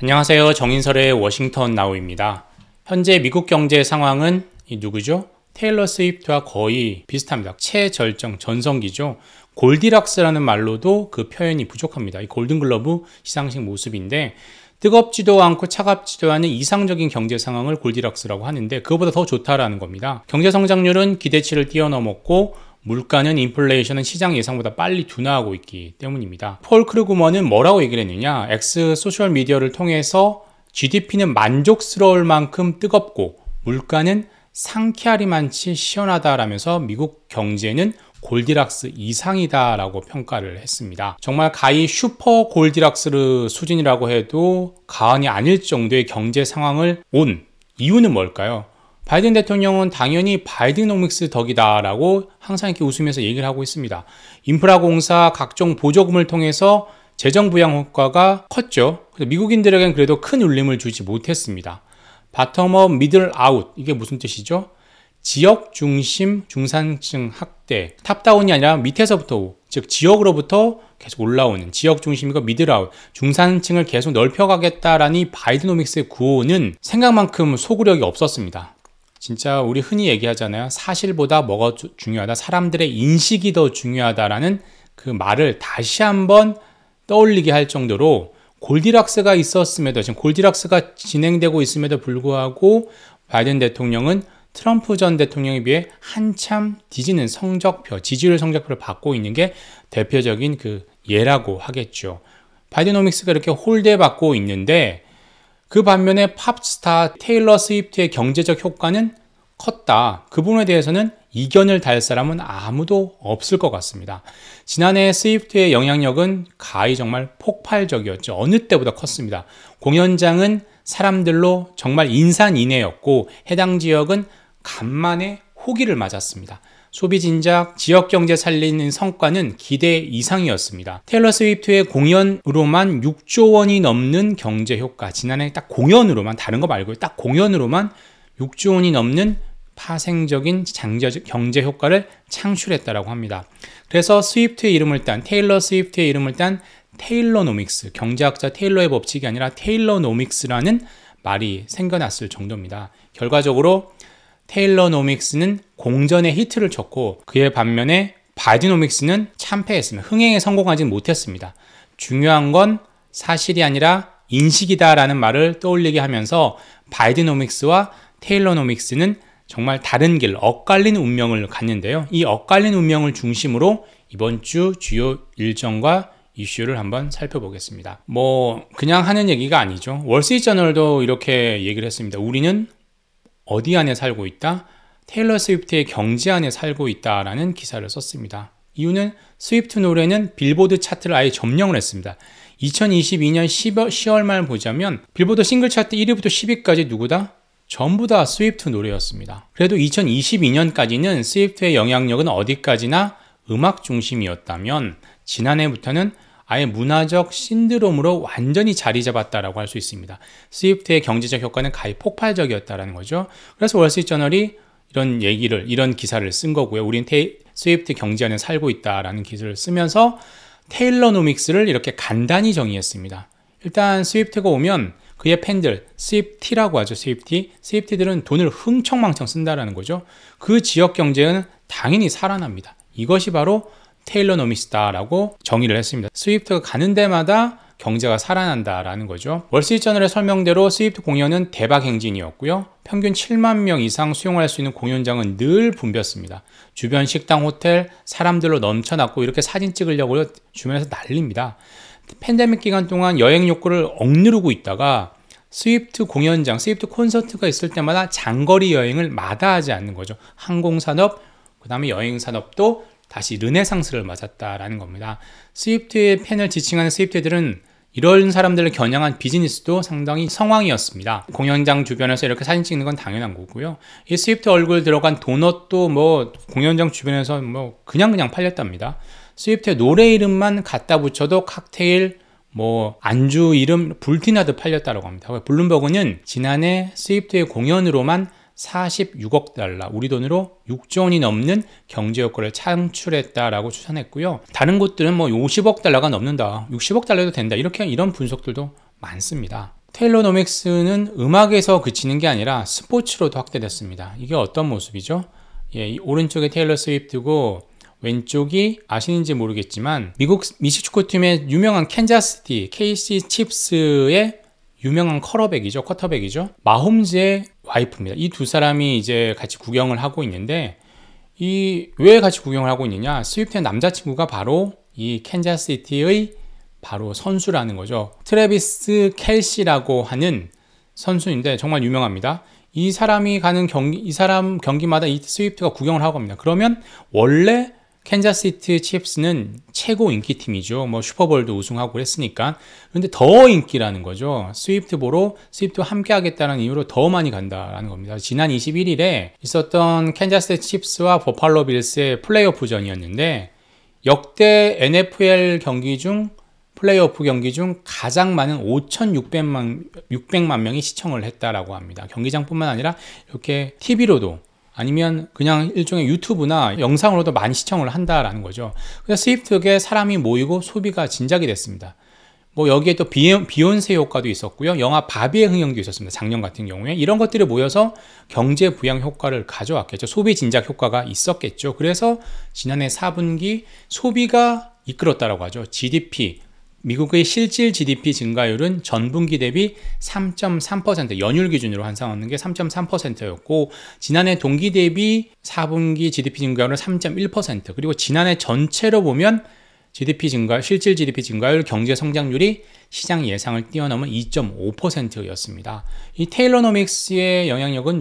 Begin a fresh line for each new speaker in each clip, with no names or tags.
안녕하세요. 정인설의 워싱턴 나우입니다. 현재 미국 경제 상황은 누구죠? 테일러 스위프트와 거의 비슷합니다. 최절정, 전성기죠. 골디락스라는 말로도 그 표현이 부족합니다. 이 골든글러브 시상식 모습인데 뜨겁지도 않고 차갑지도 않은 이상적인 경제 상황을 골디락스라고 하는데 그거보다 더 좋다라는 겁니다. 경제 성장률은 기대치를 뛰어넘었고 물가는 인플레이션은 시장 예상보다 빨리 둔화하고 있기 때문입니다. 폴 크루그먼은 뭐라고 얘기를 했느냐? X 소셜미디어를 통해서 GDP는 만족스러울 만큼 뜨겁고 물가는 상쾌하리만치 시원하다라면서 미국 경제는 골디락스 이상이다 라고 평가를 했습니다. 정말 가히 슈퍼 골디락스 수준이라고 해도 과언이 아닐 정도의 경제 상황을 온 이유는 뭘까요? 바이든 대통령은 당연히 바이드노믹스 덕이다 라고 항상 이렇게 웃으면서 얘기를 하고 있습니다. 인프라 공사 각종 보조금을 통해서 재정 부양 효과가 컸죠. 그래서 미국인들에겐 그래도 큰 울림을 주지 못했습니다. 바텀업 미들 아웃, 이게 무슨 뜻이죠? 지역 중심 중산층 확대, 탑다운이 아니라 밑에서부터, 즉 지역으로부터 계속 올라오는 지역 중심이고 미들아웃, 중산층을 계속 넓혀가겠다라는 이 바이드노믹스의 구호는 생각만큼 소구력이 없었습니다. 진짜 우리 흔히 얘기하잖아요. 사실보다 뭐가 중요하다, 사람들의 인식이 더 중요하다라는 그 말을 다시 한번 떠올리게 할 정도로 골디락스가 있었음에도, 지금 골디락스가 진행되고 있음에도 불구하고 바이든 대통령은 트럼프 전 대통령에 비해 한참 뒤지는 성적표, 지지율 성적표를 받고 있는 게 대표적인 그 예라고 하겠죠. 바이드노믹스가 이렇게 홀대받고 있는데 그 반면에 팝스타 테일러 스위프트의 경제적 효과는 컸다. 그 부분에 대해서는 이견을 달 사람은 아무도 없을 것 같습니다. 지난해 스위프트의 영향력은 가히 정말 폭발적이었죠. 어느 때보다 컸습니다. 공연장은 사람들로 정말 인산인해였고 해당 지역은 간만에 호기를 맞았습니다. 소비 진작, 지역 경제 살리는 성과는 기대 이상이었습니다. 테일러 스위프트의 공연으로만 6조 원이 넘는 경제 효과, 지난해 딱 공연으로만, 다른 거 말고 딱 공연으로만 6조 원이 넘는 파생적인 경제 효과를 창출했다라고 합니다. 그래서 스위프트의 이름을 딴, 테일러 스위프트의 이름을 딴 테일러노믹스, 경제학자 테일러의 법칙이 아니라 테일러노믹스라는 말이 생겨났을 정도입니다. 결과적으로 테일러노믹스는 공전의 히트를 쳤고 그에 반면에 바이드노믹스는 참패했습니다. 흥행에 성공하지 못했습니다. 중요한 건 사실이 아니라 인식이다라는 말을 떠올리게 하면서 바이드노믹스와 테일러노믹스는 정말 다른 길, 엇갈린 운명을 갖는데요. 이 엇갈린 운명을 중심으로 이번 주 주요 일정과 이슈를 한번 살펴보겠습니다. 그냥 하는 얘기가 아니죠. 월스트리트저널도 이렇게 얘기를 했습니다. 우리는 어디 안에 살고 있다? 테일러 스위프트의 경제 안에 살고 있다라는 기사를 썼습니다. 이유는 스위프트 노래는 빌보드 차트를 아예 점령을 했습니다. 2022년 10월 말 보자면 빌보드 싱글 차트 1위부터 10위까지 누구다? 전부 다 스위프트 노래였습니다. 그래도 2022년까지는 스위프트의 영향력은 어디까지나 음악 중심이었다면 지난해부터는 아예 문화적 신드롬으로 완전히 자리 잡았다라고 할 수 있습니다. 스위프트의 경제적 효과는 가히 폭발적이었다라는 거죠. 그래서 월스트리트저널이 이런 기사를 쓴 거고요. 우린 스위프트 경제 안에 살고 있다라는 기사를 쓰면서 테일러노믹스를 이렇게 간단히 정의했습니다. 일단 스위프트가 오면 그의 팬들, 스위프티라고 하죠. 스위프티들은 돈을 흥청망청 쓴다라는 거죠. 그 지역 경제는 당연히 살아납니다. 이것이 바로 테일러노믹스다라고 정의를 했습니다. 스위프트가 가는 데마다 경제가 살아난다라는 거죠. 월스트리트저널의 설명대로 스위프트 공연은 대박 행진이었고요. 평균 7만 명 이상 수용할 수 있는 공연장은 늘 붐볐습니다. 주변 식당, 호텔, 사람들로 넘쳐났고 이렇게 사진 찍으려고 주변에서 난립니다. 팬데믹 기간 동안 여행 욕구를 억누르고 있다가 스위프트 공연장, 스위프트 콘서트가 있을 때마다 장거리 여행을 마다하지 않는 거죠. 항공산업, 그 다음에 여행산업도 다시 르네상스를 맞았다라는 겁니다. 스위프트의 팬을 지칭하는 스위프트들은 이런 사람들을 겨냥한 비즈니스도 상당히 성황이었습니다. 공연장 주변에서 이렇게 사진 찍는 건 당연한 거고요. 이 스위프트 얼굴 들어간 도넛도 공연장 주변에서 그냥 팔렸답니다. 스위프트의 노래 이름만 갖다 붙여도 칵테일, 안주 이름 불티나듯 팔렸다고 합니다. 블룸버그는 지난해 스위프트의 공연으로만 46억 달러, 우리 돈으로 6조 원이 넘는 경제 효과를 창출했다라고 추산했고요. 다른 곳들은 50억 달러가 넘는다, 60억 달러도 된다, 이런 분석들도 많습니다. 테일러노믹스는 음악에서 그치는 게 아니라 스포츠로도 확대됐습니다. 이게 어떤 모습이죠? 예, 이 오른쪽에 테일러 스위프트고 왼쪽이 아시는지 모르겠지만 미국 미식축구팀의 유명한 캔자스시티 KC 칩스의 유명한 쿼터백이죠. 마홈즈의 와이프입니다. 이 두 사람이 이제 같이 구경을 하고 있는데 왜 같이 구경을 하고 있느냐? 스위프트의 남자친구가 바로 이 캔자스시티의 바로 선수라는 거죠. 트래비스 켈시라고 하는 선수인데 정말 유명합니다. 이 사람이 가는 이 사람 경기마다 이 스위프트가 구경을 하고 갑니다. 그러면 원래 캔자스시티 칩스는 최고 인기팀이죠. 뭐 슈퍼볼도 우승하고 그랬으니까. 그런데 더 인기라는 거죠. 스위프트 보러 스위프트와 함께 하겠다는 이유로 더 많이 간다라는 겁니다. 지난 21일에 있었던 캔자스시티 칩스와 버팔로 빌스의 플레이오프전이었는데 역대 NFL 경기 중 플레이오프 경기 중 가장 많은 5,600만 명이 시청을 했다라고 합니다. 경기장뿐만 아니라 이렇게 TV로도 아니면 그냥 일종의 유튜브나 영상으로도 많이 시청을 한다라는 거죠. 그래서 스위프트에 사람이 모이고 소비가 진작이 됐습니다. 뭐 여기에 또 비욘세 효과도 있었고요. 영화 바비의 흥행도 있었습니다. 작년 같은 경우에 이런 것들이 모여서 경제 부양 효과를 가져왔겠죠. 소비 진작 효과가 있었겠죠. 그래서 지난해 4분기 소비가 이끌었다라고 하죠. GDP 미국의 실질 GDP 증가율은 전분기 대비 3.3% 연율 기준으로 환산하는 게 3.3%였고 지난해 동기 대비 4분기 GDP 증가율은 3.1% 그리고 지난해 전체로 보면 실질 GDP 증가율 경제 성장률이 시장 예상을 뛰어넘은 2.5%였습니다. 이 테일러노믹스의 영향력은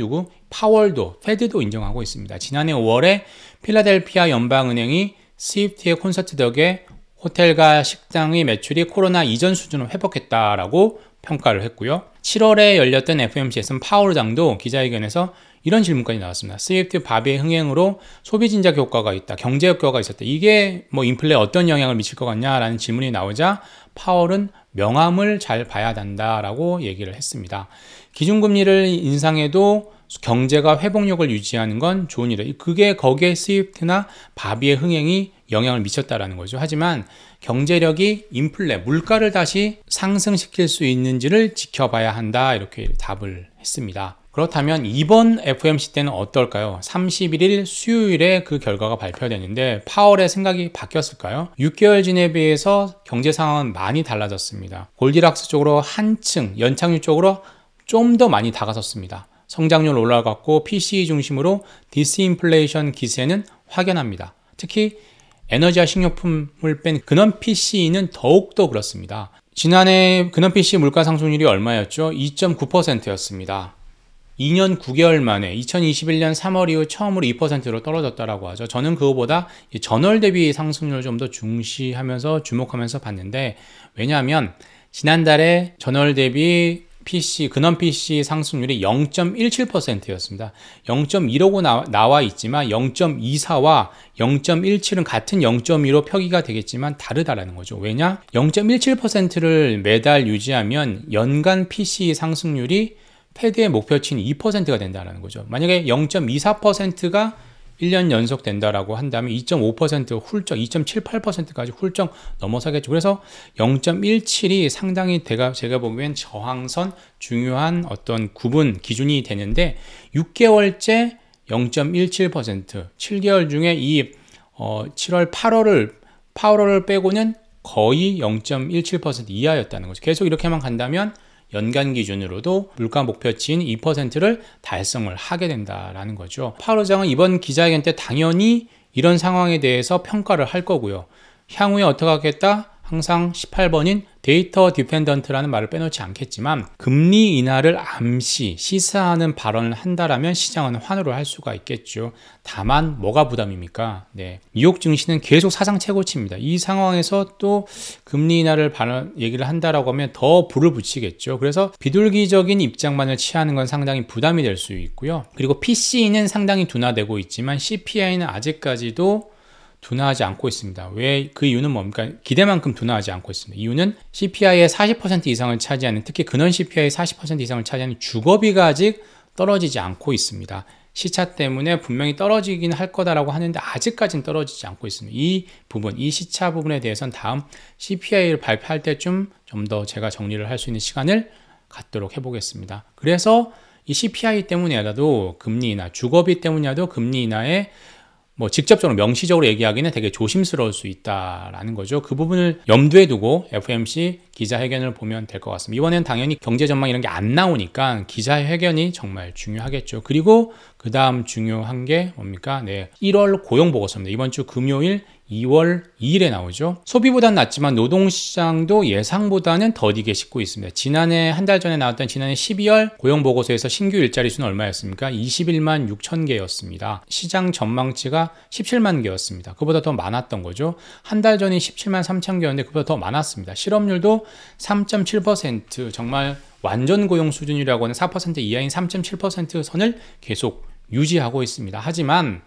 파월도, 페드도 인정하고 있습니다. 지난해 5월에 필라델피아 연방은행이 스위프트의 콘서트 덕에 호텔과 식당의 매출이 코로나 이전 수준으로 회복했다라고 평가를 했고요. 7월에 열렸던 FOMC에서는 파월 장도 기자회견에서 이런 질문까지 나왔습니다. 스위프트 바비의 흥행으로 소비 진작 효과가 있다. 경제 효과가 있었다. 이게 뭐 인플레에 어떤 영향을 미칠 것 같냐라는 질문이 나오자 파월은 명암을 잘 봐야 한다라고 얘기를 했습니다. 기준금리를 인상해도 경제가 회복력을 유지하는 건 좋은 일이에요. 그게 거기에 스위프트나 바비의 흥행이 영향을 미쳤다라는 거죠. 하지만 경제력이 인플레, 물가를 다시 상승시킬 수 있는지를 지켜봐야 한다. 이렇게 답을 했습니다. 그렇다면 이번 FOMC 때는 어떨까요? 31일 수요일에 그 결과가 발표되는데 파월의 생각이 바뀌었을까요? 6개월 전에 비해서 경제 상황은 많이 달라졌습니다. 골디락스 쪽으로 한층, 연착륙 쪽으로 좀 더 많이 다가섰습니다. 성장률 올라갔고 PCE 중심으로 디스인플레이션 기세는 확연합니다. 특히 에너지와 식료품을 뺀 근원 PCE는 더욱더 그렇습니다. 지난해 근원 PCE 물가 상승률이 얼마였죠? 2.9%였습니다. 2년 9개월 만에 2021년 3월 이후 처음으로 2%로 떨어졌다라고 하죠. 저는 그거보다 전월 대비 상승률을 좀 더 중시하면서 주목하면서 봤는데 왜냐하면 지난달에 전월 대비 근원 PC 상승률이 0.17%였습니다. 0.15고 나와 있지만 0.24와 0.17은 같은 0.2로 표기가 되겠지만 다르다라는 거죠. 왜냐? 0.17%를 매달 유지하면 연간 PC 상승률이 패드의 목표치인 2%가 된다는 거죠. 만약에 0.24%가 1년 연속 된다라고 한다면 2.5% 훌쩍 2.78%까지 훌쩍 넘어서겠죠. 그래서 0.17이 상당히 제가 보기엔 저항선 중요한 어떤 구분 기준이 되는데 6개월째 0.17% 7개월 중에 이 7월 8월을 빼고는 거의 0.17% 이하였다는 거죠. 계속 이렇게만 간다면 연간 기준으로도 물가 목표치인 2%를 달성을 하게 된다라는 거죠. 파월 의장은 이번 기자회견 때 당연히 이런 상황에 대해서 평가를 할 거고요. 향후에 어떻게 하겠다? 항상 18번인 데이터 디펜던트라는 말을 빼놓지 않겠지만 금리 인하를 암시, 시사하는 발언을 한다라면 시장은 환호를 할 수가 있겠죠. 다만 뭐가 부담입니까? 뉴욕 증시는 계속 사상 최고치입니다. 이 상황에서 또 금리 인하를 얘기를 한다라고 하면 더 불을 붙이겠죠. 그래서 비둘기적인 입장만을 취하는 건 상당히 부담이 될 수 있고요. 그리고 PCE는 상당히 둔화되고 있지만 CPI는 아직까지도 둔화하지 않고 있습니다. 왜? 그 이유는 뭡니까? 기대만큼 둔화하지 않고 있습니다. 이유는 CPI의 40% 이상을 차지하는, 특히 근원 CPI의 40% 이상을 차지하는 주거비가 아직 떨어지지 않고 있습니다. 시차 때문에 분명히 떨어지긴 할 거다라고 하는데 아직까지는 떨어지지 않고 있습니다. 이 부분, 이 시차 부분에 대해서는 다음 CPI를 발표할 때쯤 좀 더 제가 정리를 할 수 있는 시간을 갖도록 해보겠습니다. 그래서 이 CPI 때문이라도 금리 인하, 주거비 때문이라도 금리 인하에 뭐 직접적으로 명시적으로 얘기하기는 되게 조심스러울 수 있다라는 거죠. 그 부분을 염두에 두고 FOMC 기자회견을 보면 될 것 같습니다. 이번엔 당연히 경제 전망 이런 게 안 나오니까 기자회견이 정말 중요하겠죠. 그리고 그 다음 중요한 게 뭡니까? 1월 고용보고서입니다. 이번 주 금요일 2월 2일에 나오죠. 소비보다는 낮지만 노동시장도 예상보다는 더디게 싣고 있습니다. 지난해 한 달 전에 나왔던 지난해 12월 고용보고서에서 신규 일자리 수는 얼마였습니까? 21만 6천 개였습니다. 시장 전망치가 17만 개였습니다. 그보다 더 많았던 거죠. 한 달 전이 17만 3천 개였는데 그보다 더 많았습니다. 실업률도 3.7%, 정말 완전 고용 수준이라고 하는 4% 이하인 3.7% 선을 계속 유지하고 있습니다. 하지만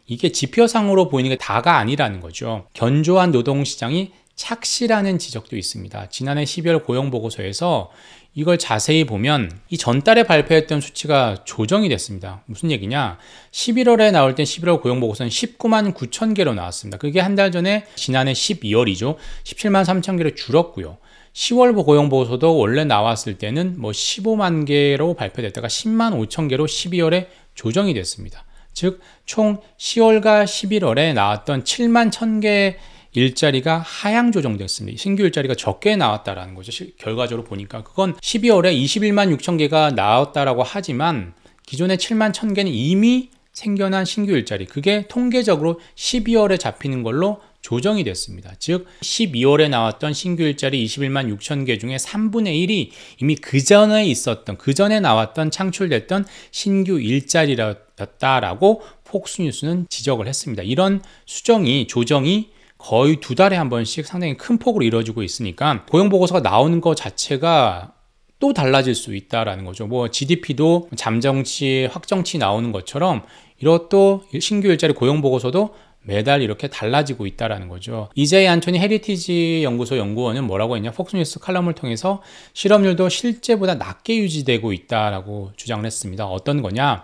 이게 지표상으로 보이는 게 다가 아니라는 거죠. 견조한 노동시장이 착시라는 지적도 있습니다. 지난해 12월 고용보고서에서 이걸 자세히 보면 이 전달에 발표했던 수치가 조정이 됐습니다. 무슨 얘기냐? 11월에 나올 땐 11월 고용보고서는 19만 9천 개로 나왔습니다. 그게 한 달 전에 지난해 12월이죠. 17만 3천 개로 줄었고요. 10월 고용보고서도 원래 나왔을 때는 뭐 15만 개로 발표됐다가 10만 5천 개로 12월에 조정이 됐습니다. 즉 총 10월과 11월에 나왔던 7만 1,000개 일자리가 하향 조정됐습니다. 신규 일자리가 적게 나왔다라는 거죠. 결과적으로 보니까 그건 12월에 21만 6천 개가 나왔다라고 하지만 기존의 7만 1,000개는 이미 생겨난 신규 일자리, 그게 통계적으로 12월에 잡히는 걸로 조정이 됐습니다. 즉 12월에 나왔던 신규 일자리 21만 6천 개 중에 3분의 1이 이미 그 전에 나왔던 창출됐던 신규 일자리였다라고 폭스뉴스는 지적을 했습니다. 이런 조정이 거의 2달에 한 번씩 상당히 큰 폭으로 이루어지고 있으니까 고용보고서가 나오는 것 자체가 또 달라질 수 있다라는 거죠. 뭐 GDP도 잠정치, 확정치 나오는 것처럼 이것도 신규 일자리 고용보고서도 매달 이렇게 달라지고 있다라는 거죠. 이제이 안토니 헤리티지 연구소 연구원은 뭐라고 했냐? 폭스뉴스 칼럼을 통해서 실업률도 실제보다 낮게 유지되고 있다라고 주장을 했습니다. 어떤 거냐?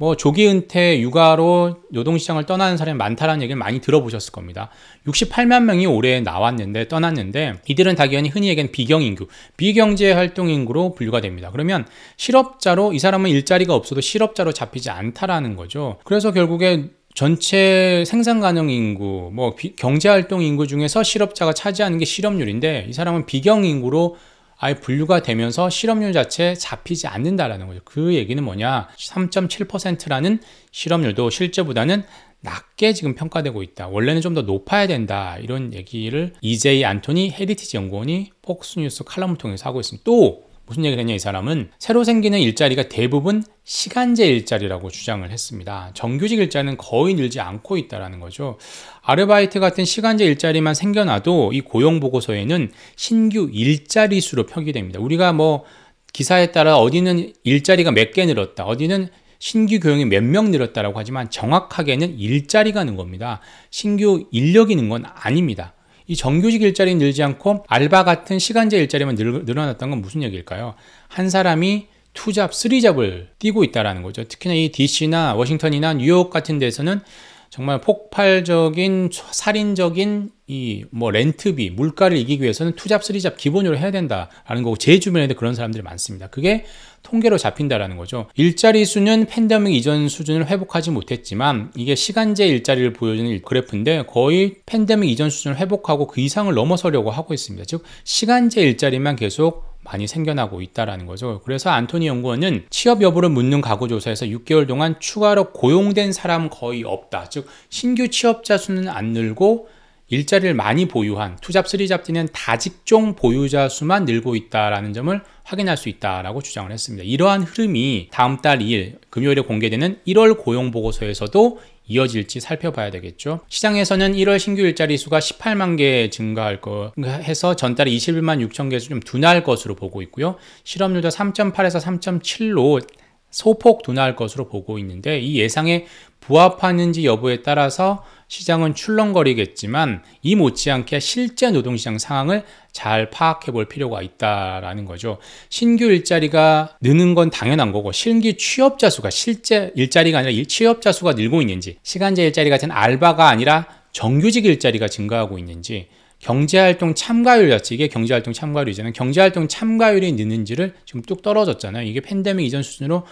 뭐 조기 은퇴, 육아로 노동시장을 떠나는 사람이 많다라는 얘기를 많이 들어보셨을 겁니다. 68만 명이 올해 떠났는데 이들은 당연히 흔히 얘기하는 비경인구, 비경제활동인구로 분류가 됩니다. 그러면 실업자로, 이 사람은 일자리가 없어도 실업자로 잡히지 않다라는 거죠. 그래서 결국에 전체 생산 가능 인구, 뭐 경제활동 인구 중에서 실업자가 차지하는 게 실업률인데 이 사람은 비경인구로 아예 분류가 되면서 실업률 자체에 잡히지 않는다라는 거죠. 그 얘기는 뭐냐? 3.7%라는 실업률도 실제보다는 낮게 지금 평가되고 있다. 원래는 좀 더 높아야 된다. 이런 얘기를 이제이 안토니 헤리티지 연구원이 폭스뉴스 칼럼을 통해서 하고 있습니다. 또 무슨 얘기를 했냐? 이 사람은 새로 생기는 일자리가 대부분 시간제 일자리라고 주장을 했습니다. 정규직 일자리는 거의 늘지 않고 있다는 거죠. 아르바이트 같은 시간제 일자리만 생겨나도 이 고용보고서에는 신규 일자리 수로 표기됩니다. 우리가 뭐 기사에 따라 어디는 일자리가 몇 개 늘었다, 어디는 신규 고용이 몇 명 늘었다라고 하지만 정확하게는 일자리가 는 겁니다. 신규 인력이 는 건 아닙니다. 이 정규직 일자리는 늘지 않고 알바 같은 시간제 일자리만 늘어났던 건 무슨 얘기일까요? 한 사람이 2잡, 3잡을 뛰고 있다는 거죠. 특히나 이 DC나 워싱턴이나 뉴욕 같은 데서는 정말 폭발적인 살인적인 이 뭐 렌트비, 물가를 이기기 위해서는 2잡, 3잡 기본으로 해야 된다라는 거고, 제 주변에도 그런 사람들이 많습니다. 그게 통계로 잡힌다라는 거죠. 일자리 수는 팬데믹 이전 수준을 회복하지 못했지만 이게 시간제 일자리를 보여주는 그래프인데 거의 팬데믹 이전 수준을 회복하고 그 이상을 넘어서려고 하고 있습니다. 즉 시간제 일자리만 계속 많이 생겨나고 있다라는 거죠. 그래서 안토니 연구원은 취업 여부를 묻는 가구조사에서 6개월 동안 추가로 고용된 사람 거의 없다. 즉 신규 취업자 수는 안 늘고 일자리를 많이 보유한 2잡, 3잡 뛰는 다직종 보유자 수만 늘고 있다는 점을 확인할 수 있다라고 주장을 했습니다. 이러한 흐름이 다음 달 2일 금요일에 공개되는 1월 고용보고서에서도 이어질지 살펴봐야 되겠죠. 시장에서는 1월 신규 일자리 수가 18만 개 증가할 거 해서 전달에 21만 6천 개에서 좀 둔화할 것으로 보고 있고요. 실업률도 3.8에서 3.7로 소폭 둔화할 것으로 보고 있는데 이 예상에 부합하는지 여부에 따라서 시장은 출렁거리겠지만 이 못지않게 실제 노동시장 상황을 잘 파악해 볼 필요가 있다라는 거죠. 신규 일자리가 느는 건 당연한 거고 신규 취업자 수가 실제 일자리가 아니라 취업자 수가 늘고 있는지, 시간제 일자리 같은 알바가 아니라 정규직 일자리가 증가하고 있는지, 경제활동 참가율이었지. 이게 경제활동 참가율이잖아요. 경제활동 참가율이 느는지를 지금 뚝 떨어졌잖아요. 이게 팬데믹 이전 수준으로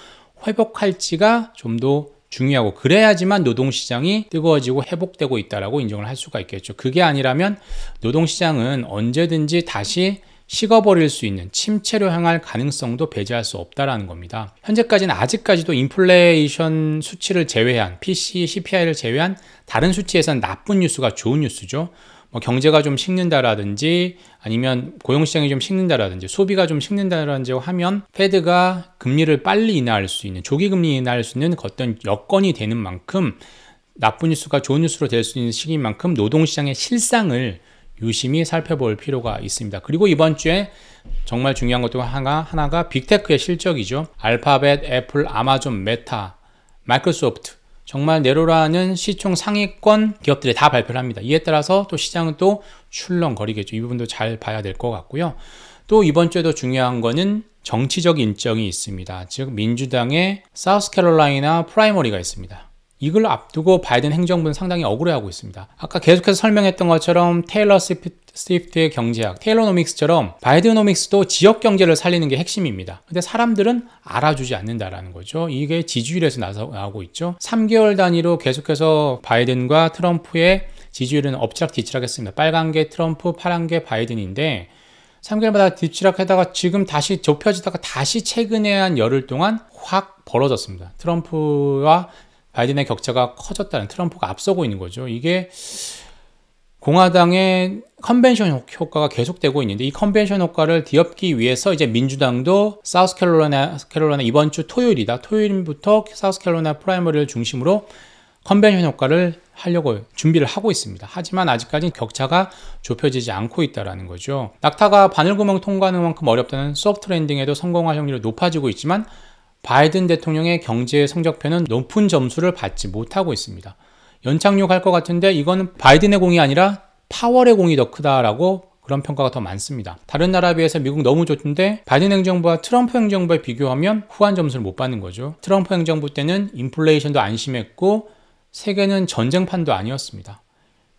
회복할지가 좀 더 중요하고, 그래야지만 노동시장이 뜨거워지고 회복되고 있다라고 인정을 할 수가 있겠죠. 그게 아니라면 노동시장은 언제든지 다시 식어버릴 수 있는 침체로 향할 가능성도 배제할 수 없다라는 겁니다. 현재까지는 아직까지도 인플레이션 수치를 제외한, PCE, CPI를 제외한 다른 수치에서는 나쁜 뉴스가 좋은 뉴스죠. 뭐 경제가 좀 식는다라든지 아니면 고용시장이 좀 식는다라든지 소비가 좀 식는다라든지 하면 페드가 금리를 빨리 인하할 수 있는, 조기금리 인하할 수 있는 어떤 여건이 되는 만큼, 나쁜 뉴스가 좋은 뉴스로 될 수 있는 시기인 만큼 노동시장의 실상을 유심히 살펴볼 필요가 있습니다. 그리고 이번 주에 정말 중요한 것도 하나가 빅테크의 실적이죠. 알파벳, 애플, 아마존, 메타, 마이크로소프트, 정말 내로라는 시총 상위권 기업들이 다 발표를 합니다. 이에 따라서 또 시장은 또 출렁거리겠죠. 이 부분도 잘 봐야 될 것 같고요. 또 이번 주에도 중요한 거는 정치적 일정이 있습니다. 즉 민주당의 사우스캐롤라이나 프라이머리가 있습니다. 이걸 앞두고 바이든 행정부는 상당히 억울해하고 있습니다. 아까 계속해서 설명했던 것처럼 테일러 스위프트의 경제학, 테일러노믹스처럼 바이드노믹스도 지역 경제를 살리는 게 핵심입니다. 근데 사람들은 알아주지 않는다라는 거죠. 이게 지지율에서 나오고 있죠. 3개월 단위로 계속해서 바이든과 트럼프의 지지율은 엎치락뒤치락 했습니다. 빨간 게 트럼프, 파란 게 바이든인데 3개월마다 뒤치락하다가 지금 다시 좁혀지다가 다시 최근에 한 열흘 동안 확 벌어졌습니다. 트럼프와 바이든의 격차가 커졌다는, 트럼프가 앞서고 있는 거죠. 이게 공화당의 컨벤션 효과가 계속되고 있는데, 이 컨벤션 효과를 뒤엎기 위해서 이제 민주당도 사우스캐롤라이나 이번 주 토요일부터 사우스캐롤라이나 프라이머리를 중심으로 컨벤션 효과를 하려고 준비를 하고 있습니다. 하지만 아직까지 격차가 좁혀지지 않고 있다는 거죠. 낙타가 바늘구멍 통과하는 만큼 어렵다는 소프트 랜딩에도 성공할 확률이 높아지고 있지만 바이든 대통령의 경제 성적표는 높은 점수를 받지 못하고 있습니다. 연착륙할 것 같은데 이거는 바이든의 공이 아니라 파월의 공이 더 크다라고 그런 평가가 더 많습니다. 다른 나라에 비해서 미국 너무 좋던데 바이든 행정부와 트럼프 행정부에 비교하면 후한 점수를 못 받는 거죠. 트럼프 행정부 때는 인플레이션도 안 심했고 세계는 전쟁판도 아니었습니다.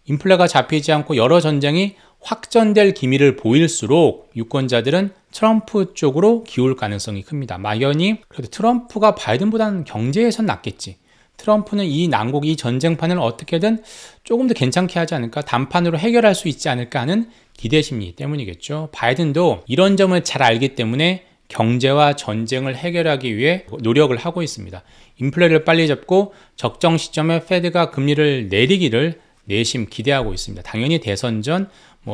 인플레가 잡히지 않고 여러 전쟁이 확전될 기미를 보일수록 유권자들은 트럼프 쪽으로 기울 가능성이 큽니다. 막연히 그래도 트럼프가 바이든보다는 경제에선 낫겠지, 트럼프는 이 난국, 이 전쟁판을 어떻게든 조금 더 괜찮게 하지 않을까, 단판으로 해결할 수 있지 않을까 하는 기대심리 때문이겠죠. 바이든도 이런 점을 잘 알기 때문에 경제와 전쟁을 해결하기 위해 노력을 하고 있습니다. 인플레를 빨리 잡고 적정 시점에 페드가 금리를 내리기를 내심 기대하고 있습니다. 당연히 대선 전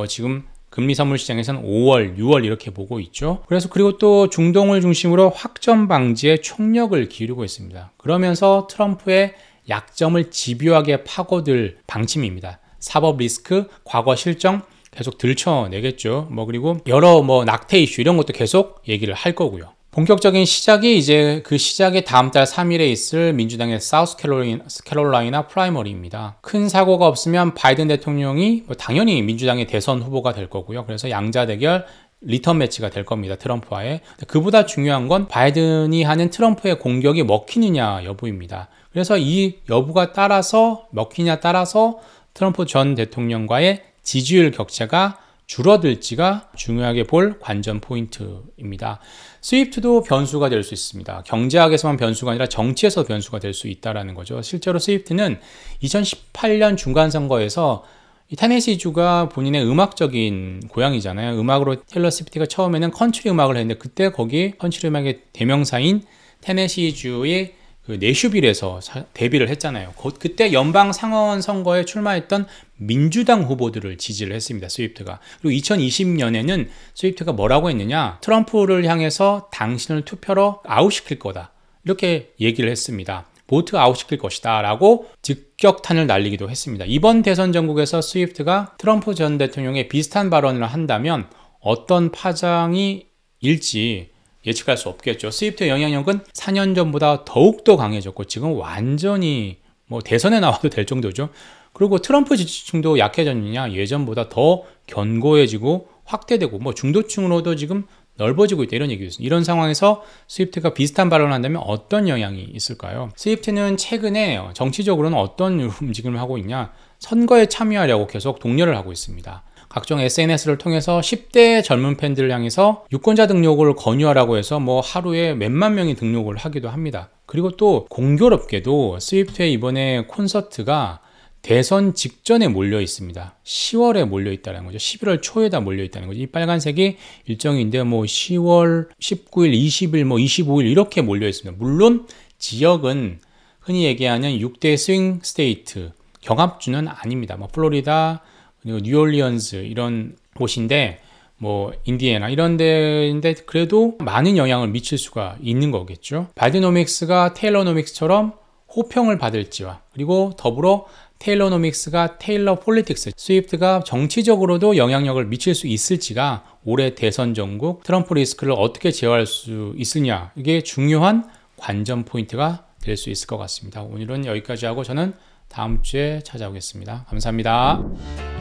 지금 금리 선물 시장에서는 5월, 6월 이렇게 보고 있죠. 그리고 또 중동을 중심으로 확전 방지에 총력을 기울이고 있습니다. 그러면서 트럼프의 약점을 집요하게 파고들 방침입니다. 사법 리스크, 과거 실정 계속 들춰내겠죠. 그리고 여러 낙태 이슈 이런 것도 계속 얘기를 할 거고요. 본격적인 시작이 이제 그 시작이 다음 달 3일에 있을 민주당의 사우스캐롤라이나 프라이머리입니다. 큰 사고가 없으면 바이든 대통령이 당연히 민주당의 대선 후보가 될 거고요. 그래서 양자 대결, 리턴 매치가 될 겁니다. 트럼프와의. 그보다 중요한 건 바이든이 하는 트럼프의 공격이 먹히느냐 여부입니다. 그래서 이 여부가 따라서 먹히냐 따라서 트럼프 전 대통령과의 지지율 격차가 줄어들지가 중요하게 볼 관전 포인트입니다. 스위프트도 변수가 될 수 있습니다. 경제학에서만 변수가 아니라 정치에서 변수가 될 수 있다는 거죠. 실제로 스위프트는 2018년 중간선거에서 이 테네시주가 본인의 음악적인 고향이잖아요. 음악으로 테일러 스위프트가 처음에는 컨트리 음악을 했는데 그때 거기 컨트리 음악의 대명사인 테네시주의 그 내슈빌에서 데뷔를 했잖아요. 그때 연방 상원 선거에 출마했던 민주당 후보들을 지지를 했습니다. 스위프트가. 그리고 2020년에는 스위프트가 뭐라고 했느냐, 트럼프를 향해서 당신을 투표로 아웃시킬 거다, 이렇게 얘기를 했습니다. 보트 아웃시킬 것이다 라고 직격탄을 날리기도 했습니다. 이번 대선 전국에서 스위프트가 트럼프 전 대통령의 비슷한 발언을 한다면 어떤 파장이 일지 예측할 수 없겠죠. 스위프트의 영향력은 4년 전보다 더욱더 강해졌고 지금 완전히 대선에 나와도 될 정도죠. 그리고 트럼프 지지층도 약해졌느냐, 예전보다 더 견고해지고 확대되고 중도층으로도 지금 넓어지고 있다, 이런 얘기였습니다. 이런 상황에서 스위프트가 비슷한 발언을 한다면 어떤 영향이 있을까요? 스위프트는 최근에 정치적으로는 어떤 움직임을 하고 있냐, 선거에 참여하려고 계속 독려를 하고 있습니다. 각종 SNS를 통해서 10대 젊은 팬들을 향해서 유권자 등록을 권유하라고 해서 뭐 하루에 몇만 명이 등록을 하기도 합니다. 그리고 또 공교롭게도 스위프트의 이번에 콘서트가 대선 직전에 몰려 있습니다. 10월에 몰려 있다는 거죠. 11월 초에다 몰려 있다는 거죠. 이 빨간색이 일정인데 뭐 10월 19일, 20일, 뭐 25일 이렇게 몰려 있습니다. 물론 지역은 흔히 얘기하는 6대 스윙 스테이트, 경합주는 아닙니다. 뭐 플로리다, 그리고 뉴올리언스 이런 곳인데 뭐 인디애나 이런 데인데 그래도 많은 영향을 미칠 수가 있는 거겠죠. 바이드노믹스가 테일러노믹스처럼 호평을 받을지와 그리고 더불어 테일러노믹스가 테일러 폴리틱스, 스위프트가 정치적으로도 영향력을 미칠 수 있을지가 올해 대선 전국 트럼프 리스크를 어떻게 제어할 수 있으냐, 이게 중요한 관전 포인트가 될 수 있을 것 같습니다. 오늘은 여기까지 하고 저는 다음 주에 찾아오겠습니다. 감사합니다.